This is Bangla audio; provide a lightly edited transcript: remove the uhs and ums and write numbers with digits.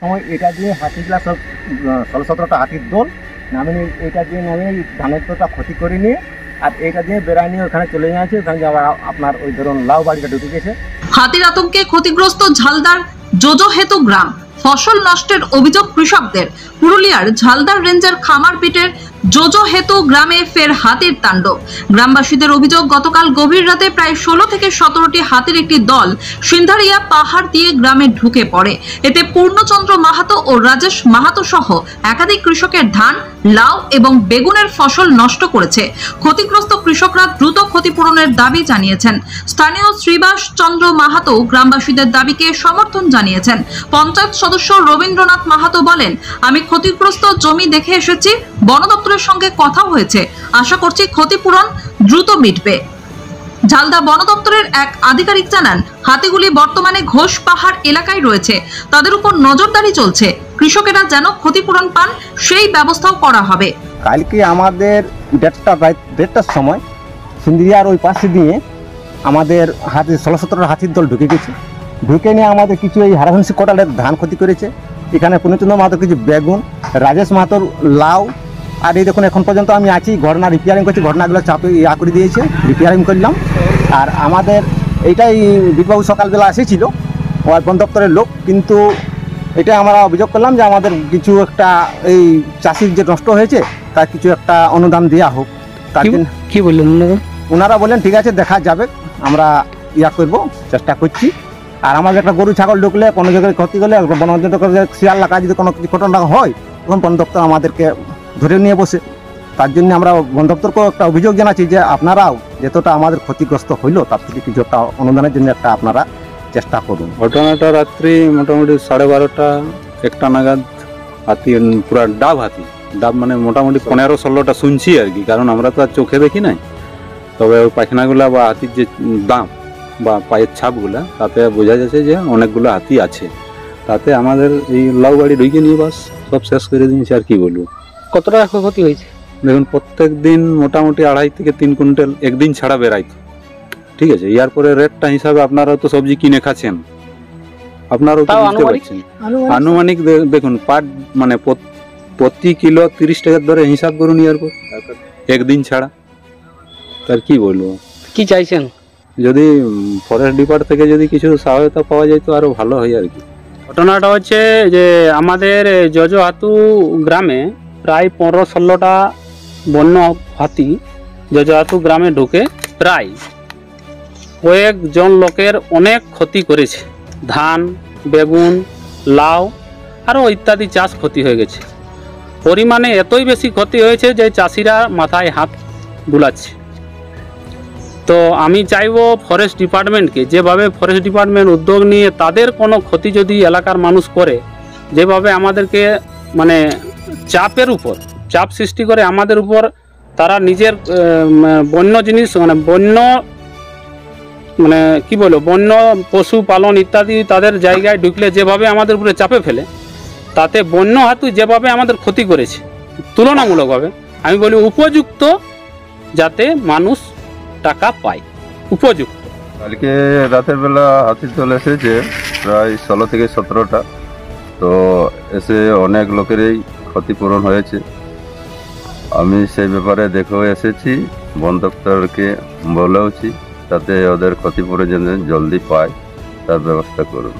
সময় এটা দিয়ে হাতিগুলা সব 16-17টা হাতির দল নামে এটা দিয়ে নামে ধানের তোটা ক্ষতি করে নিয়ে আর এটা দিয়ে বেড়ায় নিয়ে ওখানে চলে যাচ্ছে। ওখানে যাওয়ার আপনার ওই ধরুন লাউ বাড়িটা ঢুকে গেছে। হাতির আতঙ্কে ক্ষতিগ্রস্ত ঝালদার জোজোহেতু গ্রাম। ফসল নষ্টের অভিযোগ কৃষকদের। পুরুলিয়ার ঝালদার রেঞ্জের খামারপিটের জোজোহেতু গ্রামে ফের হাতির তাণ্ডব। গ্রামবাসীদের অভিযোগ, গতকাল গভীর রাতে প্রায় 16 থেকে 17টি হাতির একটি দল সিন্ধারিয়া পাহাড় দিয়ে গ্রামে ঢুকে পড়ে। এতে পূর্ণচন্দ্র মাহাতো ও রাজেশ মাহাতো সহ একাধিক কৃষকের ধান, লাউ এবং বেগুনের ফসল নষ্ট করেছে। ক্ষতিগ্রস্ত কৃষকরা দ্রুত ক্ষতিপূরণের দাবি জানিয়েছেন। স্থানীয় শ্রীবাস চন্দ্র মাহাতো গ্রামবাসীদের দাবিকে সমর্থন জানিয়েছেন। পঞ্চায়েত সদস্য রবীন্দ্রনাথ মাহাতো বলেন, আমি ক্ষতিগ্রস্ত জমি দেখে এসেছি, বন দপ্তরের সঙ্গে কথা হয়েছে, আশা করছি ক্ষতিপূরণ দ্রুত মিটবে। ঝালদা বন দপ্তরের এক আধিকারিক জানান, হাতিগুলি বর্তমানে ঘোষ পাহাড় এলাকায় রয়েছে, তাদের উপর নজরদারি চলছে। কৃষকেরা যেন ক্ষতিপূরণ পান সেই ব্যবস্থাও করা হবে। কালকে আমাদের 1:30টার সময় সিন্ধিরিয়ার ওই পাশে দিয়ে আমাদের হাতি 16-17টা হাতির দল ঢুকে গেছে। ঢুকে নিয়ে আমাদের কিছু এই হারাঘনসি কোটালের ধান ক্ষতি করেছে। এখানে পূর্ণচন্দ্র মাহাতো কিছু বেগুন, রাজেশ মাহাতোর লাউ, আর এই দেখুন এখন পর্যন্ত আমি আছি, ঘটনা রিপেয়ারিং করছি, ঘটনাগুলো চাপে করে দিয়েছে, রিপেয়ারিং করলাম। আর আমাদের এইটাই বিটবাবু সকালবেলা এসেছিল বন দপ্তরের লোক, কিন্তু এটা আমরা অভিযোগ করলাম যে আমাদের কিছু একটা এই চাষির যে নষ্ট হয়েছে তার কিছু একটা অনুদান দেওয়া হোক। তার কি বললেন ওনারা? বললেন ঠিক আছে, দেখা যাবে, আমরা করব, চেষ্টা করছি। আর আমাদের একটা গরু ছাগল ঢুকলে কোনো জায়গায় ক্ষতি করলে বন দপ্তর শিয়াল লাগা যদি কোনো কিছু ঘটনা হয় তখন বন দপ্তর আমাদেরকে ধরে নিয়ে বসে। তার জন্য আমরা বন দপ্তরকেও একটা অভিযোগ জানাচ্ছি যে আপনারাও যতটা আমাদের ক্ষতিগ্রস্ত হইলো তার থেকে কিছু একটা অনুদানের জন্য একটা আপনারা চেষ্টা করুন। ঘটনাটা রাত্রি মোটামুটি 12:30-1টা নাগাদ হাতি, পুরা ডাব হাতি, ডাব মানে মোটামুটি 15-16টা শুনছি আর কি, কারণ আমরা তো আর চোখে দেখি নাই। তবে ওই পায়খানাগুলা বা হাতির যে দাম বা পায়ের ছাপগুলা, তাতে বোঝা যাচ্ছে যে অনেকগুলো হাতি আছে। তাতে আমাদের এই লাউ বাড়ি ঢুকে নিয়ে বাস সব শেষ করে দিয়েছে। আর কি বলবো? কত টাকা ক্ষতি হয়েছে? দেখুন, প্রত্যেক দিন মোটামুটি 2.5 থেকে 3 কুইন্টাল একদিন ছাড়া বেড়াইতো। ঠিক আছে, ইয়ার পরে রেটটা হিসাবে আপনারাও তো সবজি কিনে খাচ্ছেন, আপনারাও তো বুঝতে পারছেন। আনুমানিক দেখুন, পার মানে প্রতি কিলো 30 টাকার ধরে হিসাব করুন ইয়ার পর একদিন ছাড়া। তার কি বলবো? কি চাইছেন? যদি ফরেস্ট ডিপার্টমেন্ট থেকে যদি কিছু সহায়তা পাওয়া যায় তো আরো ভালো হয় আর কি। ঘটনাটা হচ্ছে যে আমাদের জোজোহেতু গ্রামে প্রায় 15-16টা বন্য হাতি জোজোহেতু গ্রামে ঢুকে প্রায় কয়েকজন লোকের অনেক ক্ষতি করেছে। ধান, বেগুন, লাউ আরও ইত্যাদি চাষ ক্ষতি হয়ে গেছে। পরিমাণে এতই বেশি ক্ষতি হয়েছে যে চাষিরা মাথায় হাত বুলাচ্ছে। তো আমি চাইবো ফরেস্ট ডিপার্টমেন্টকে, যেভাবে ফরেস্ট ডিপার্টমেন্ট উদ্যোগ নিয়ে তাদের কোনো ক্ষতি যদি এলাকার মানুষ করে, যেভাবে আমাদেরকে মানে চাপের উপর চাপ সৃষ্টি করে আমাদের উপর, তারা নিজের বন্য জিনিস মানে বন্য মানে কি বলবো বন্য পশু পালন ইত্যাদি তাদের জায়গায় ঢুকলে যেভাবে আমাদের উপরে চাপে ফেলে, তাতে বন্য হাতি যেভাবে আমাদের ক্ষতি করেছে তুলনামূলকভাবে আমি বলি উপযুক্ত, যাতে মানুষ টাকা পায় উপযুক্ত। কালকে রাতের বেলা হাতির দল এসেছে প্রায় 16 থেকে 17টা। তো এসে অনেক লোকেরই ক্ষতিপূরণ হয়েছে। আমি সেই ব্যাপারে দেখেও এসেছি, বন দপ্তরকে বলেওছি যাতে ওদের ক্ষতিপূরণ যেন জলদি পায় তার ব্যবস্থা করুন।